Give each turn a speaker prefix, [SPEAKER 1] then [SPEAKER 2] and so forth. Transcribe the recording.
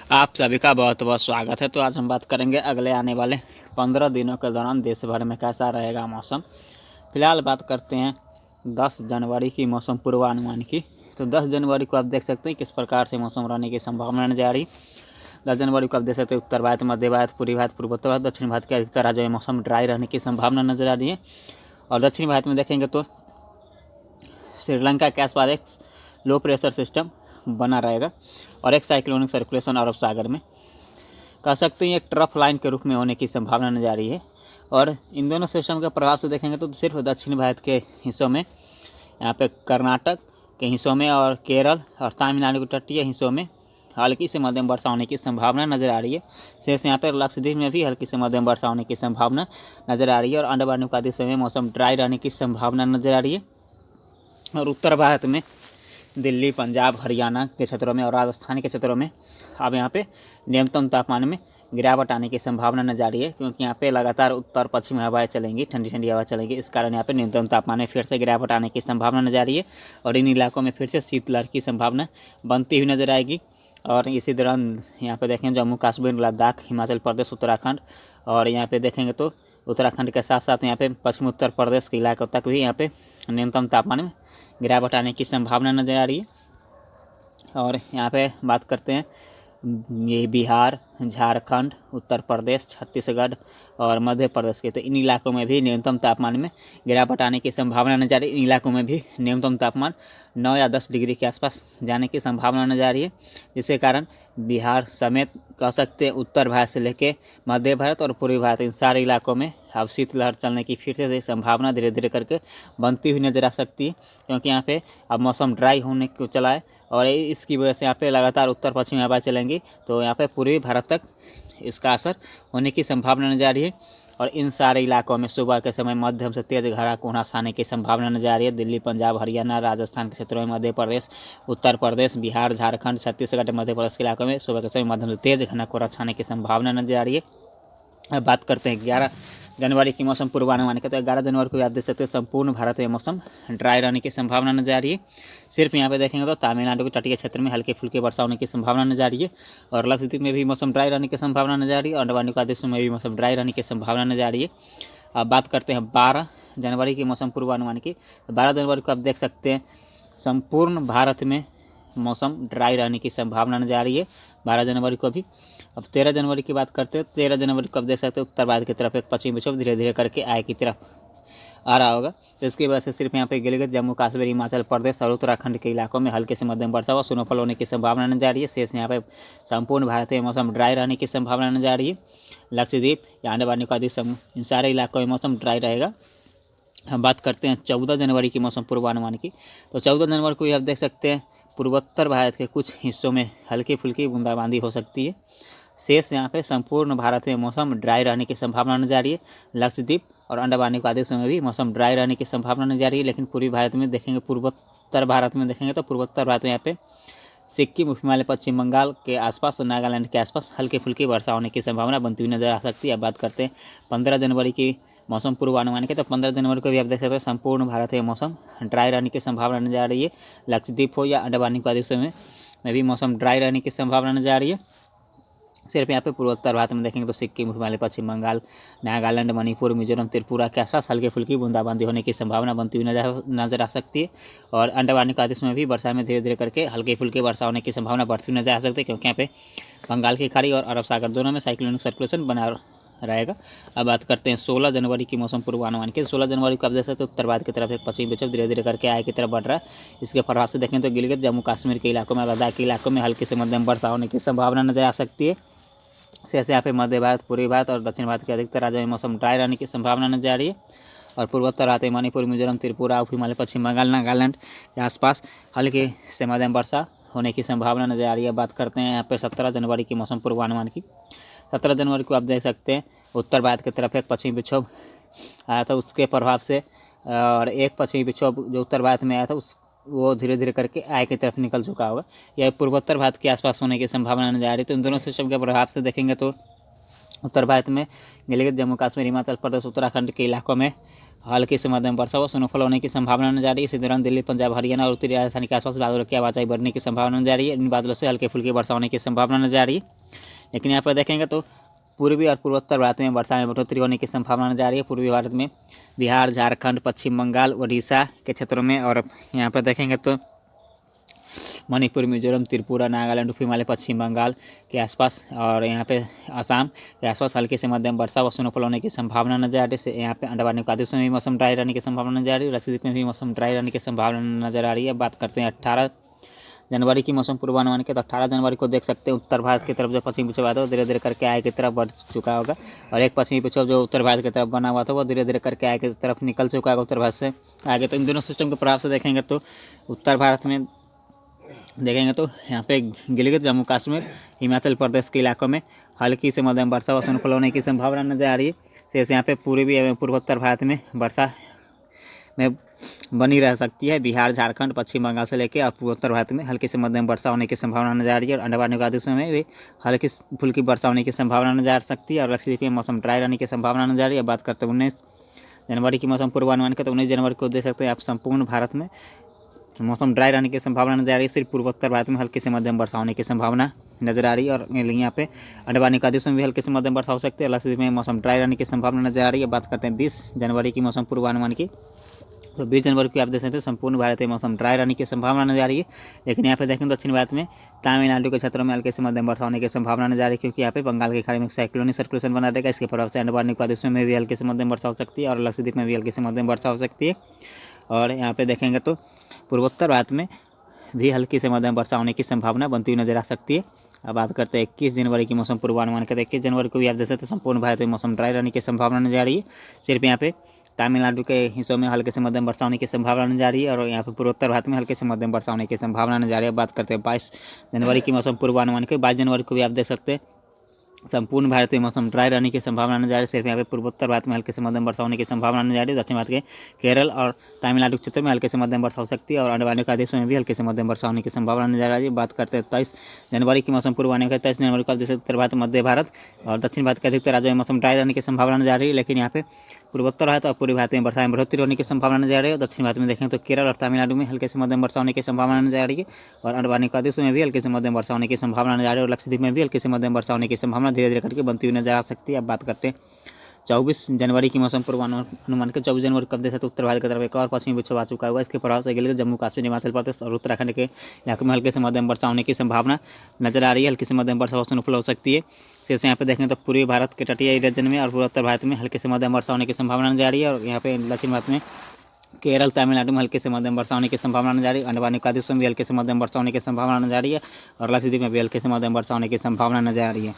[SPEAKER 1] आप सभी का बहुत बहुत स्वागत है। तो आज हम बात करेंगे अगले आने वाले 15 दिनों के दौरान देश भर में कैसा रहेगा मौसम। फिलहाल बात करते हैं 10 जनवरी की मौसम पूर्वानुमान की। तो 10 जनवरी को आप देख सकते हैं किस प्रकार से मौसम रहने की संभावना नजर आ रही। 10 जनवरी को आप देख सकते हैं उत्तर भारत, मध्य भारत, पूर्वी भारत, पूर्वोत्तर भारत, दक्षिण भारत के अधिकतर राज्यों में मौसम ड्राई रहने की संभावना नजर आ रही है। और दक्षिण भारत में देखेंगे तो श्रीलंका के आसपास एक लो प्रेशर सिस्टम बना रहेगा और एक साइक्लोनिक सर्कुलेशन अरब सागर में कह सकते हैं एक ट्रफ लाइन के रूप में होने की संभावना नजर आ रही है। और इन दोनों सिस्टम के प्रभाव से देखेंगे तो सिर्फ दक्षिण भारत के हिस्सों में, यहाँ पे कर्नाटक के हिस्सों में और केरल और तमिलनाडु के तटीय हिस्सों में हल्की से मध्यम वर्षा होने की संभावना नजर आ रही है। शेष यहाँ पर लक्षद्वीप में भी हल्की से मध्यम वर्षा होने की संभावना नजर आ रही है और अंडमान निकोबार द्वीप में मौसम ड्राई रहने की संभावना नजर आ रही है। और उत्तर भारत में दिल्ली, पंजाब, हरियाणा के क्षेत्रों में और राजस्थान के क्षेत्रों में अब यहाँ पे न्यूनतम तापमान में गिरावट आने की संभावना नजर आ रही है, क्योंकि यहाँ पे लगातार उत्तर पश्चिम हवाएं चलेंगी, ठंडी ठंडी हवा चलेंगी। इस कारण यहाँ पे न्यूनतम तापमान में फिर से गिरावट आने की संभावना नजर आ रही है और इन इलाकों में फिर से शीतलहर की संभावना बनती हुई नजर आएगी। और इसी दौरान यहाँ पे देखेंगे जम्मू कश्मीर, लद्दाख, हिमाचल प्रदेश, उत्तराखंड और यहाँ पे देखेंगे तो उत्तराखंड के साथ साथ यहाँ पे पश्चिमी उत्तर प्रदेश के इलाकों तक भी यहाँ पे न्यूनतम तापमान में गिरावट आने की संभावना नजर आ रही है। और यहाँ पे बात करते हैं ये बिहार, झारखंड, उत्तर प्रदेश, छत्तीसगढ़ और मध्य प्रदेश के, तो इन इलाकों में भी न्यूनतम तापमान में गिरावट आने की संभावना नजर आ रही है। इन इलाकों में भी न्यूनतम तापमान 9 या 10 डिग्री के आसपास जाने की संभावना नजर आ रही है, जिसके कारण बिहार समेत कह सकते हैं उत्तर भारत से लेकर मध्य भारत और पूर्वी भारत इन सारे इलाकों में अब शीतलहर चलने की फिर से संभावना धीरे धीरे करके बनती हुई नजर आ सकती है, क्योंकि यहाँ पे अब मौसम ड्राई होने को चला है और इसकी वजह से यहाँ पे लगातार उत्तर पश्चिमी हवा चलेंगी, तो यहाँ पे पूर्वी भारत तक इसका असर होने की संभावना नजर आ रही है। और इन सारे इलाकों में सुबह के समय मध्यम से तेज घना कुहासा आने की संभावना नजर आ रही है। दिल्ली, पंजाब, हरियाणा, राजस्थान के क्षेत्रों में, मध्य प्रदेश, उत्तर प्रदेश, बिहार, झारखंड, छत्तीसगढ़, मध्य प्रदेश के इलाकों में सुबह के समय मध्यम से तेज घना कुहासा आने की संभावना नजर आ रही है। अब बात करते हैं 11 जनवरी की मौसम पूर्वानुमान के। तो 11 जनवरी को आप देख सकते हैं संपूर्ण भारत में मौसम ड्राई रहने की संभावना नजर आ रही है। सिर्फ यहाँ पे देखेंगे तो तमिलनाडु के तटीय क्षेत्र में हल्के फुल्के वर्षा होने की संभावना नजर आ रही है और लक्षद्वीप में भी मौसम ड्राई रहने की संभावना नजर आ रही है और अंडमान निकोबार द्वीप में भी मौसम ड्राई रहने की संभावना नजर आ रही है। अब बात करते हैं 12 जनवरी की मौसम पूर्वानुमान की। तो 12 जनवरी को आप देख सकते हैं संपूर्ण भारत में मौसम ड्राई रहने की संभावना नजर आ रही है 12 जनवरी को भी। अब 13 जनवरी की बात करते हैं। 13 जनवरी को आप देख सकते हैं उत्तर भारत की तरफ एक पश्चिमी विक्षोभ धीरे धीरे करके आय की तरफ आ रहा होगा, तो इसकी वजह से सिर्फ यहाँ पे गिलगित, जम्मू कश्मीर, हिमाचल प्रदेश और उत्तराखंड के इलाकों में हल्के से मध्यम वर्षा व स्नोफॉल होने की संभावना नजर आ रही है। शेष यहाँ पे संपूर्ण भारत में मौसम ड्राई रहने की संभावना नजर आ रही है। लक्षद्वीप या अंडमान निकोबार द्वीप समूह इन सारे इलाकों में मौसम ड्राई रहेगा। हम बात करते हैं 14 जनवरी की मौसम पूर्वानुमान की। तो 14 जनवरी को आप देख सकते हैं पूर्वोत्तर भारत के कुछ हिस्सों में हल्की फुल्की बूंदाबांदी हो सकती है। शेष यहाँ पे संपूर्ण भारत में मौसम ड्राई रहने की संभावना नजर आ रही है। लक्षद्वीप और अंडमान निकोबार द्वीप में भी मौसम ड्राई रहने की संभावना नजर आ रही है। लेकिन पूर्वी भारत में देखेंगे, पूर्वोत्तर भारत में देखेंगे तो पूर्वोत्तर भारत में यहाँ पे सिक्किम, हिमालय, पश्चिम बंगाल के आसपास, नागालैंड के आसपास हल्की फुल्की वर्षा होने की संभावना बनती हुई नजर आ सकती है। अब बात करते हैं 15 जनवरी की मौसम पूर्वानुमान के। तो 15 जनवरी को भी आप देख सकते हैं संपूर्ण भारत में मौसम ड्राई रहने की संभावना नजर आ रही है। लक्षद्वीप हो या अंडमान निकोबार द्वीप में भी मौसम ड्राई रहने की संभावना नजर आ रही है। सिर्फ यहाँ पे पूर्वोत्तर भारत में देखेंगे तो सिक्किम, हिमालय, पश्चिम बंगाल, नागालैंड, मणिपुर, मिजोरम, त्रिपुरा के आसपास हल्की फुल्की बूंदाबांदी होने की संभावना बनती हुई नजर आ सकती है। और अंडमान निकोबार द्वीप में भी वर्षा में धीरे धीरे करके हल्की फुल्की वर्षा होने की संभावना बढ़ती हुई नजर आ सकती है, क्योंकि यहाँ पे बंगाल की खाड़ी और अरब सागर दोनों में साइक्लोनिक सर्कुलेशन बना रहेगा। अब बात करते हैं 16 जनवरी की मौसम पूर्वानुमान की। 16 जनवरी को आप देख सकते हैं उत्तर भारत की तरफ एक पश्चिमी विक्षोभ धीरे धीरे करके आय की तरफ बढ़ रहा है। इसके प्रभाव से देखें तो गिलगित, जम्मू कश्मीर के इलाकों में, लद्दाख के इलाकों में हल्की से मध्यम वर्षा होने की संभावना नजर आ सकती है। जैसे यहाँ पे मध्य भारत, पूर्वी भारत और दक्षिण भारत के अधिकतर राज्यों में मौसम ड्राई रहने की संभावना नजर आ रही है। और पूर्वोत्तर भारत में मणिपुर, मिजोरम, त्रिपुरा, हिमालय, पश्चिम बंगाल, नागालैंड के आसपास हल्की से मध्यम वर्षा होने की संभावना नजर आ रही है। बात करते हैं यहाँ पे 17 जनवरी की मौसम पूर्वानुमान की। 17 जनवरी को आप देख सकते हैं उत्तर भारत की तरफ एक पश्चिमी विक्षोभ आया था, उसके प्रभाव से और एक पश्चिमी विक्षोभ जो उत्तर भारत में आया था वो धीरे धीरे करके आय की तरफ निकल चुका होगा। यह पूर्वोत्तर भारत के आसपास होने की संभावना नजर आ रही है। तो इन दोनों सिस्टम के प्रभाव से देखेंगे तो उत्तर भारत में गिलगित, जम्मू कश्मीर, हिमाचल प्रदेश, उत्तराखंड के इलाकों में हल्की से मध्यम वर्षा व स्नोफॉल होने की संभावना नजर आ रही है। इसी दौरान दिल्ली, पंजाब, हरियाणा और उत्तरी राजस्थान के आसपास बादलों की आवाजाही बढ़ने की संभावना नजर आ रही है। इन बादलों से हल्की फुल्की वर्षा होने की संभावना नजर आ रही है। लेकिन यहाँ पर देखेंगे तो पूर्वी और पूर्वोत्तर भारत में वर्षा में बढ़ोतरी होने की संभावना नजर आ रही है। पूर्वी भारत में बिहार, झारखंड, पश्चिम बंगाल, उड़ीसा के क्षेत्रों में, और यहाँ पर देखेंगे तो मणिपुर, मिजोरम, त्रिपुरा, नागालैंड, हिमालय, पश्चिम बंगाल के आसपास और यहाँ पे आसाम के आसपास हल्की से मध्यम वर्षा व स्नोफॉल होने की संभावना नजर आ रही है। यहाँ पे अंडमान निकोबार में भी मौसम ड्राई रहने की संभावना नजर आ रही है। लक्षद्वीप में भी मौसम ड्राई रहने की संभावना नजर आ रही है। बात करते हैं 18 जनवरी की मौसम पूर्वानुमान के, तो 18 जनवरी को देख सकते हैं उत्तर भारत की तरफ जो पश्चिमी विक्षोभ आता है वो धीरे धीरे करके आगे की तरफ बढ़ चुका होगा, और एक पश्चिमी विक्षोभ जो उत्तर भारत की तरफ बना हुआ था वो धीरे धीरे करके आगे की तरफ निकल चुका है उत्तर भारत से आगे। तो इन दोनों सिस्टम के प्रभाव से देखेंगे तो उत्तर भारत में देखेंगे तो यहाँ पे गिलगित, जम्मू कश्मीर, हिमाचल प्रदेश के इलाकों में हल्की से मध्यम वर्षा व स्नोफॉल होने की संभावना नजर आ रही है। शेष यहाँ पे पूर्वी एवं पूर्वोत्तर भारत में वर्षा में बनी रह सकती है। बिहार, झारखंड, पश्चिम बंगाल से लेकर और पूर्वोत्तर भारत में हल्की से मध्यम वर्षा होने की संभावना नजर आ रही है। और अंडमान निकोबार में भी हल्की फुल्की वर्षा होने की संभावना नजर आ सकती है। और लक्षद्वीप में मौसम ड्राई रहने की संभावना नजर आ रही है। बात करते हैं 19 जनवरी की मौसम पूर्वानुमान के, तो 19 जनवरी को देख सकते हैं आप संपूर्ण भारत में मौसम ड्राई रहने की संभावना नजर आ रही है। सिर्फ पूर्वोत्तर भारत में हल्की से मध्यम वर्षा होने की संभावना नजर आ रही है। और यहाँ पे अंडमान निकोबार में भी हल्की से मध्यम वर्षा हो सकती है। लक्षद्वीप में मौसम ड्राई रहने की संभावना नजर आ रही है। बात करते हैं 20 जनवरी की मौसम पूर्वानुमान की, तो 20 जनवरी को आप देख सकते हैं संपूर्ण भारत में मौसम ड्राई रहने की संभावना नजर आ रही है। लेकिन यहाँ पे देखें तो दक्षिण भारत में तमिलनाडु के क्षेत्रों में हल्के से मध्यम वर्षा होने की संभावना नजर आ रही है, क्योंकि यहाँ पे बंगाल की खाड़ी में साइक्लोनिक सर्कुलेशन बना रहेगा। इसके प्रभाव से अंडमान निकोबार में भी हल्की से मध्यम वर्षा हो सकती है और लक्षद्वीप में भी हल्की से मध्यम वर्षा हो सकती है। और यहाँ पे देखेंगे तो पूर्वोत्तर भारत में भी हल्की से मध्यम वर्षा होने की संभावना बनती हुई नजर आ सकती है। अब बात करते हैं 21 जनवरी की मौसम पूर्वानुमान के, 21 जनवरी को भी आप देख सकते हैं संपूर्ण भारत में मौसम ड्राई रहने की संभावना नजर आ रही है। सिर्फ यहाँ पे तमिलनाडु के हिस्सों में हल्के से मध्यम वर्षा होने की संभावना नजर आ रही है और यहाँ पे पूर्वोत्तर भारत में हल्के से मध्यम वर्षा होने की संभावना नजर आ रही है। बात करते हैं 22 जनवरी की मौसम पूर्वानुमान के, 22 जनवरी को भी आप देख सकते हैं संपूर्ण भारत में मौसम ड्राई रहने की संभावना नजर आ रही है। सिर्फ यहाँ पे पूर्वोत्तर भारत में हल्के से मध्यम वर्षा होने की संभावना नजर आ रही है। दक्षिण भारत के केरल और तमिलनाडु क्षेत्र में हल्के से मध्यम वर्षा हो सकती है और अंडमान निकोबार में भी हल्के से मध्यम वर्षा होने की संभावना नजर आ रही है। बात करते हैं 23 जनवरी की मौसम पूर्वानुमान के, 23 जनवरी को जैसे उत्तर भारत, मध्य भारत और दक्षिण भारत के अधिकतर राज्यों में मौसम ड्राई रहने की संभावना नजर आ रही है। लेकिन यहाँ पे पूर्वोत्तर भारत और पूर्वी भारत में वर्षा में बढ़ोतरी होने की संभावना नजर आ रही है। दक्षिण भारत में देखें तो केरल और तमिलनाडु में हल्के से मध्यम वर्षा होने की संभावना नजर आ रही है और अंडमान निकोबार में भी हल्के से मध्यम वर्षा होने की संभावना नजर आ रही है और लक्षद्वीप में भी हल्के से मध्यम वर्षा होने की संभावना धीरे धीरे करके बनती हुई नजर आ सकती है। अब बात करते हैं 24 जनवरी की मौसम पूर्वानुमान के, 24 जनवरी कब देख सकते उत्तर भारत की तरफ एक और पश्चिमी विक्षोभ आ चुका हुआ। इसके प्रभाव से गिलगित, जम्मू कश्मीर, हिमाचल प्रदेश और उत्तराखंड के इलाकों में हल्के से मध्यम वर्षा होने की संभावना नजर आ रही है। हल्की से मध्यम वर्षा स्नोफॉल हो सकती है। जैसे यहाँ पे देखें तो पूर्वी भारत के तटीय रीजन में और पूर्वोत्तर भारत में हल्के से मध्यम वर्षा होने की संभावना नजर आ रही है और यहाँ पे दक्षिण भारत में केरल, तमिलनाडु में हल्के से मध्यम वर्षा होने की संभावना नजर आ रही है। अंडमान निकोबार में भी हल्के से मध्यम वर्षा होने की संभावना नजर आ रही है और लक्षद्वीप में भी हल्के से मध्यम वर्षा होने की संभावना नजर आ रही है।